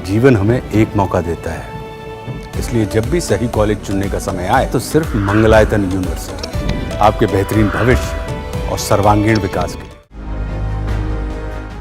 जीवन हमें एक मौका देता है, इसलिए जब भी सही कॉलेज चुनने का समय आए तो सिर्फ मंगलायतन यूनिवर्सिटी आपके बेहतरीन भविष्य और सर्वांगीण विकास के लिए।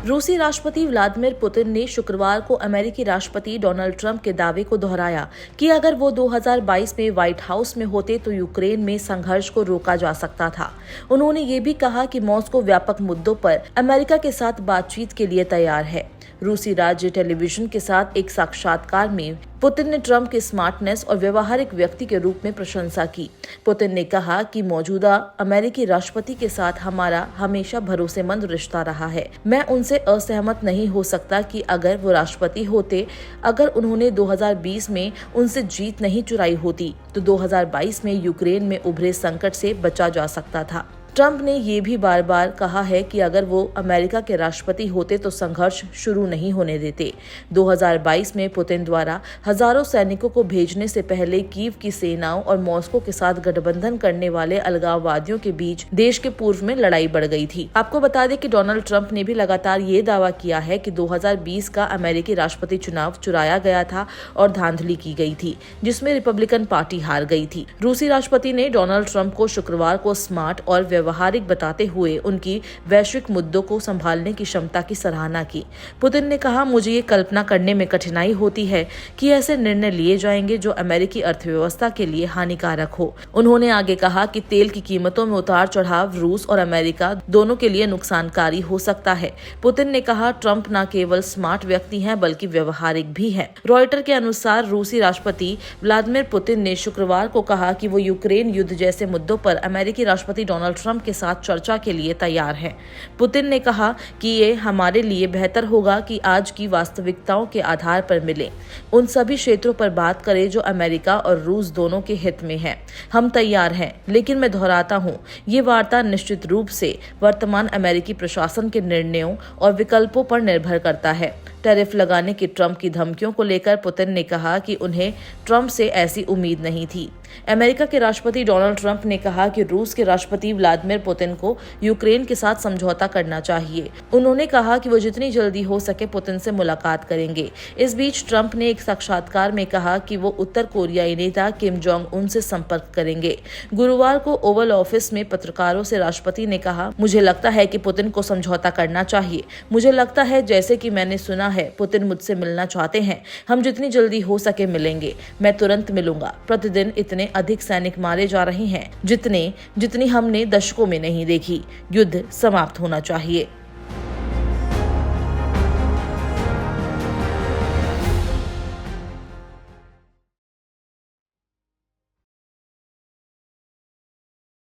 रूसी राष्ट्रपति व्लादिमीर पुतिन ने शुक्रवार को अमेरिकी राष्ट्रपति डोनाल्ड ट्रंप के दावे को दोहराया कि अगर वो 2022 में व्हाइट हाउस में होते तो यूक्रेन में संघर्ष को रोका जा सकता था। उन्होंने ये भी कहा कि मॉस्को व्यापक मुद्दों पर अमेरिका के साथ बातचीत के लिए तैयार है। रूसी राज्य टेलीविजन के साथ एक साक्षात्कार में पुतिन ने ट्रंप के स्मार्टनेस और व्यवहारिक व्यक्ति के रूप में प्रशंसा की। पुतिन ने कहा कि मौजूदा अमेरिकी राष्ट्रपति के साथ हमारा हमेशा भरोसेमंद रिश्ता रहा है। मैं उनसे असहमत नहीं हो सकता कि अगर वो राष्ट्रपति होते, अगर उन्होंने 2020 में उनसे जीत नहीं चुराई होती तो 2022 में यूक्रेन में उभरे संकट से बचा जा सकता था। ट्रंप ने ये भी बार बार कहा है कि अगर वो अमेरिका के राष्ट्रपति होते तो संघर्ष शुरू नहीं होने देते। 2022 में पुतिन द्वारा हजारों सैनिकों को भेजने से पहले कीव की सेनाओं और मॉस्को के साथ गठबंधन करने वाले अलगाववादियों के बीच देश के पूर्व में लड़ाई बढ़ गई थी। आपको बता दें कि डोनाल्ड ट्रंप ने भी लगातार ये दावा किया है कि 2020 का अमेरिकी राष्ट्रपति चुनाव चुराया गया था और धांधली की गई थी, जिसमें रिपब्लिकन पार्टी हार गई थी। रूसी राष्ट्रपति ने डोनाल्ड ट्रंप को शुक्रवार को स्मार्ट और व्यवहारिक बताते हुए उनकी वैश्विक मुद्दों को संभालने की क्षमता की सराहना की। पुतिन ने कहा, मुझे ये कल्पना करने में कठिनाई होती है कि ऐसे निर्णय लिए जाएंगे जो अमेरिकी अर्थव्यवस्था के लिए हानिकारक हो। उन्होंने आगे कहा कि तेल की कीमतों में उतार चढ़ाव रूस और अमेरिका दोनों के लिए नुकसानकारी हो सकता है। पुतिन ने कहा, ट्रंप न केवल स्मार्ट व्यक्ति हैं बल्कि व्यवहारिक भी हैं। रॉयटर के अनुसार रूसी राष्ट्रपति व्लादिमीर पुतिन ने शुक्रवार को कहा कि वो यूक्रेन युद्ध जैसे मुद्दों पर अमेरिकी राष्ट्रपति डोनाल्ड ट्रंप के साथ चर्चा के लिए तैयार हैं। पुतिन ने कहा कि ये हमारे लिए बेहतर होगा कि आज की वास्तविकताओं के आधार पर मिलें, उन सभी क्षेत्रों पर बात करें जो अमेरिका और रूस दोनों के हित में हैं। हम तैयार हैं, लेकिन मैं दोहराता हूं, ये वार्ता निश्चित रूप से वर्तमान अमेरिकी प्रशासन के निर्णयों और विकल्पों पर निर्भर करता है। टैरिफ लगाने की ट्रंप की धमकियों को लेकर पुतिन ने कहा कि उन्हें ट्रंप से ऐसी उम्मीद नहीं थी। अमेरिका के राष्ट्रपति डोनाल्ड ट्रंप ने कहा कि रूस के राष्ट्रपति व्लादिमीर पुतिन को यूक्रेन के साथ समझौता करना चाहिए। उन्होंने कहा कि वो जितनी जल्दी हो सके पुतिन से मुलाकात करेंगे। इस बीच ट्रंप ने एक साक्षात्कार में कहा कि वो उत्तर कोरियाई नेता किम जोंग उन से संपर्क करेंगे। गुरुवार को ओवल ऑफिस में पत्रकारों से राष्ट्रपति ने कहा, मुझे लगता है कि पुतिन को समझौता करना चाहिए। मुझे लगता है जैसे कि मैंने सुना है, पुतिन मुझसे मिलना चाहते हैं। हम जितनी जल्दी हो सके मिलेंगे। मैं तुरंत मिलूंगा। प्रतिदिन इतने अधिक सैनिक मारे जा रहे हैं जितनी हमने दशकों में नहीं देखी। युद्ध समाप्त होना चाहिए।